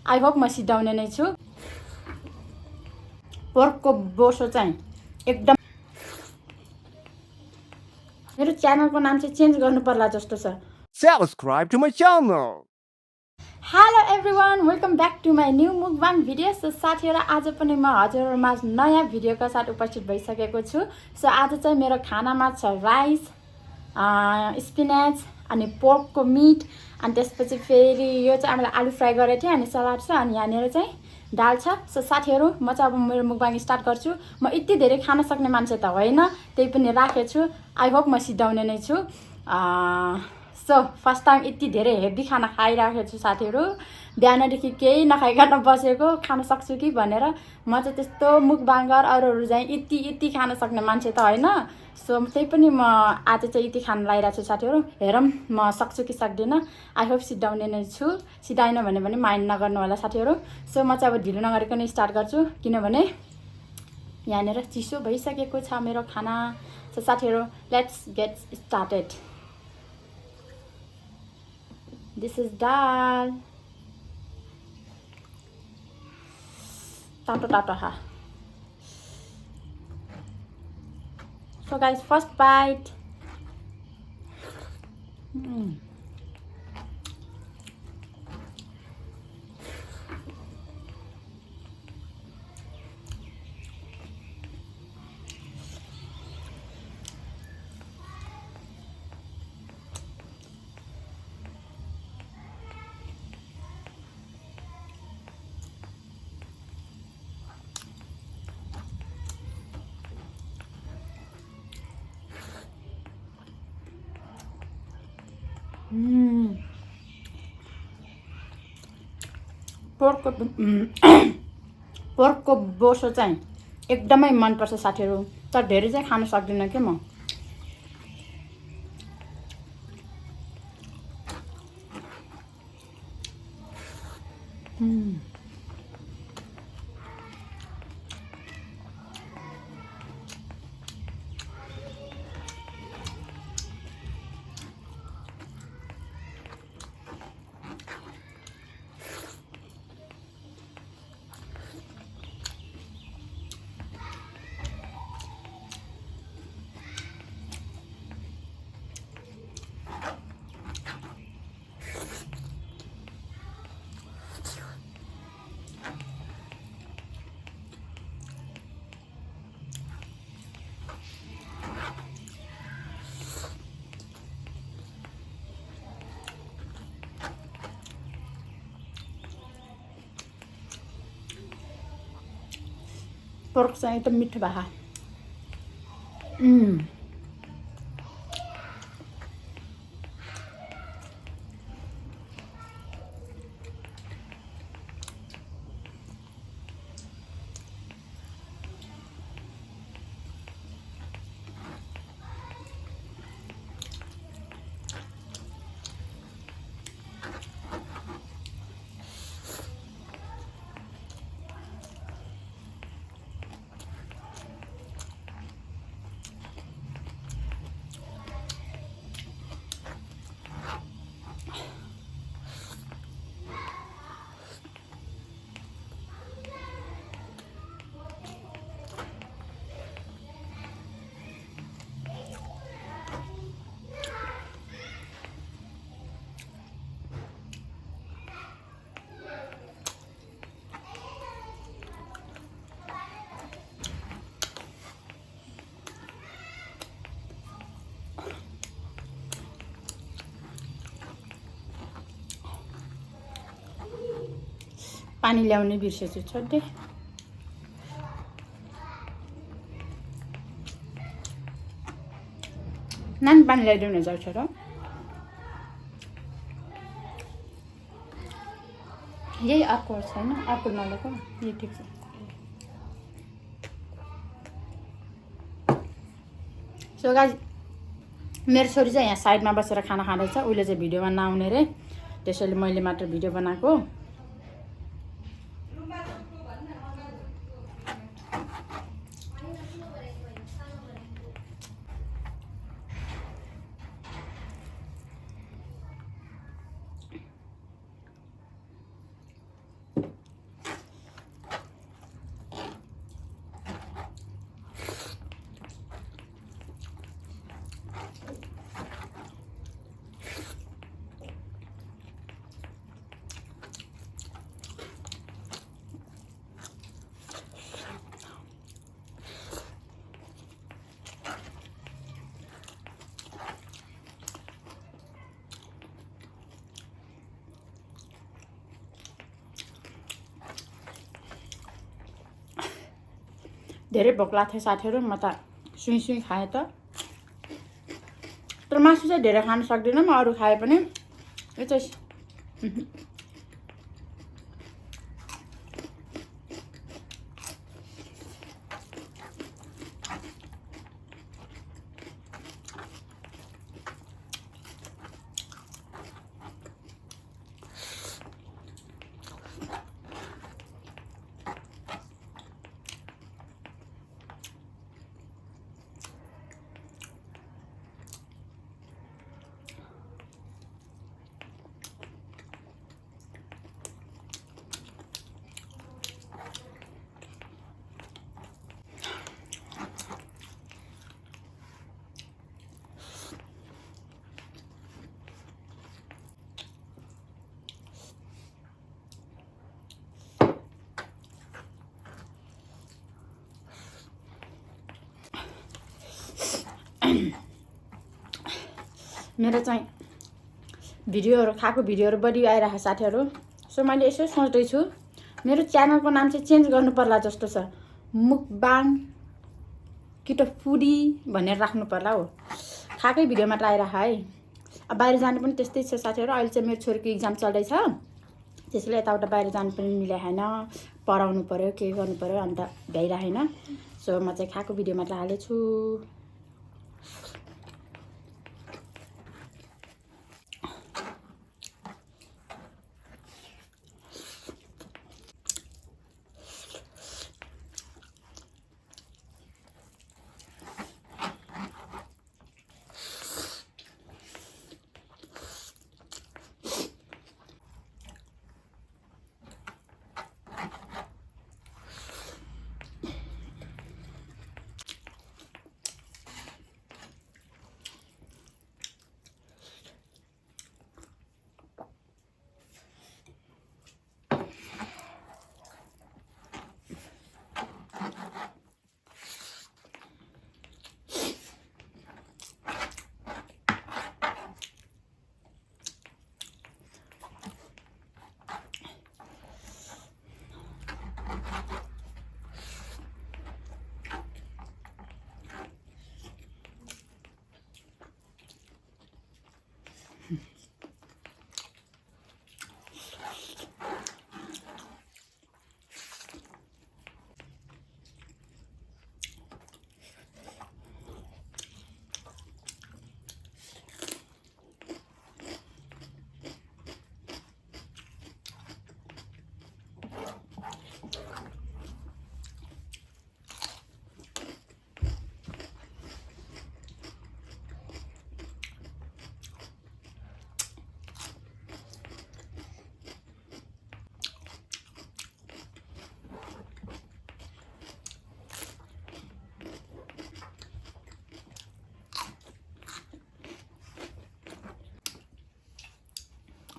I hope म सिधाउने नै छु। पोर्कको बोसो चाहिँ एकदम मेरो च्यानलको नाम चाहिँ चेन्ज गर्नु पर्ला जस्तो छ। Subscribe to my channel. Hello everyone, welcome back to my new mukbang video. So साथीहरू, आज पनि म हजुरहरूमा नयाँ भिडियोका साथ उपस्थित भइसकेको छु। सो आज चाहिँ मेरो खानामा छ राइस, स्पिनाच अनि पोर्कको मिट, अनि त्यसपछि फेरि यो चाहिँ हामीले आलु फ्राई गरेको थिएँ, अनि सलाद छ, अनि यहाँनिर चाहिँ दाल छ। सो साथीहरू, म चाहिँ अब मेरो मुकबाङ स्टार्ट गर्छु। म यति धेरै खान सक्ने मान्छे त होइन, त्यही पनि राखेको छु। आई होप म सिधाउने नै छु। सो फर्स्ट टाइम यति धेरै हेभी खाना खाइराखेको छु साथीहरू। बिहानदेखि केही नखाइकन बसेको, खान सक्छु कि भनेर। म चाहिँ त्यस्तो मुकबाङ्गर अरूहरू चाहिँ यति खान सक्ने मान्छे त होइन। सो त्यही पनि म आज चाहिँ यति खान लागिरहेको छु साथीहरू। हेरौँ म सक्छु कि सक्दिनँ। आई होप सिधाउने नै छु। सिधाएन भने पनि माइन्ड नगर्नु होला साथीहरू। सो म चाहिँ अब ढिलो नगरिकन स्टार्ट गर्छु, किनभने यहाँनिर चिसो भइसकेको छ मेरो खाना। सो साथीहरू, let's get started. This is dal. Tato ha. So guys, first bite. पोर्कको बोसो चाहिँ एकदमै मनपर्छ साथीहरू, तर धेरै चाहिँ खान सक्दिनँ कि म। पोर्क चाहिँ एकदम मिठो भए। पानी ल्याउनै बिर्सेछु छोड्दे। नानी पानी ल्याइदिउँ न जाऊ छोरा। यही अर्को छैन, अर्को नल्याएको, यही ठिक छ। सो गाइस, मेरो छोरी चाहिँ यहाँ साइडमा बसेर खाना खाँदैछ। उसले चाहिँ भिडियोमा नआउने रे, त्यसैले मैले मात्र भिडियो बनाएको। धेरै भोक लाग्थ्यो साथीहरू म त सुई खाएँ त तर मासु चाहिँ धेरै खान सक्दिनँ म अरू खाए पनि यो चाहिँ मेरो चाहिँ खाएको भिडियोहरू बढी आइरहेको साथीहरू सो मैले यसो सोच्दैछु मेरो च्यानलको नाम चाहिँ चेन्ज गर्नु पर्ला जस्तो छ मुकबाङ कि त फुडी भनेर राख्नु पर्ला हो खाएकै भिडियो मात्र आइरहेको है अब बाहिर जानु पनि त्यस्तै छ साथीहरू अहिले चाहिँ मेरो छोरीको इक्जाम चल्दैछ त्यसैले यताउता बाहिर जानु पनि मिलाएन पढाउनु पर्यो के गर्नु पर्यो अन्त भ्याइरहेन सो म चाहिँ खाएको भिडियो मात्र हालेछु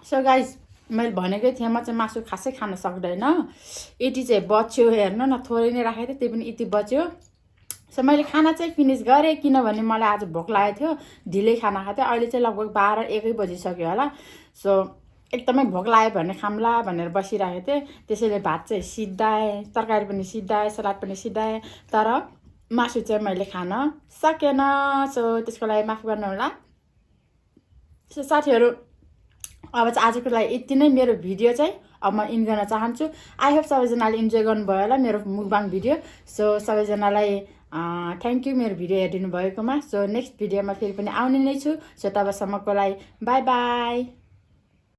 सो गाइज मैले भनेकै थिएँ म चाहिँ मासु खासै खान सक्दैन यति चाहिँ बच्यो हेर्नु न थोरै नै राखेको थिएँ त्यही पनि यति बच्यो सो मैले खाना चाहिँ फिनिस गरेँ किनभने मलाई आज भोक लागेको थियो ढिलै खाना खाएको थिएँ अहिले चाहिँ लगभग 12-1 बजिसक्यो होला सो एकदमै भोक लाग्यो भने खाम्ला भनेर बसिरहेको थिएँ त्यसैले भात चाहिँ सिद्धाएँ तरकारी पनि सिद्धाएँ सलाद पनि सिद्धाएँ तर मासु चाहिँ मैले खान सकेन सो त्यसको लागि माफ गर्नु होला सो साथीहरू अब चाहिँ आजको लागि यति नै मेरो भिडियो चाहिँ अब म इन गर्न चाहन्छु आई होप सबैजनाले इन्जोय गर्नुभयो होला मेरो मुकबाङ भिडियो सो सबैजनालाई थ्याङ्क यू मेरो भिडियो हेरिदिनु भएकोमा सो नेक्स्ट भिडियोमा फेरि पनि आउने नै छु सो तबसम्मको लागि बाई बाई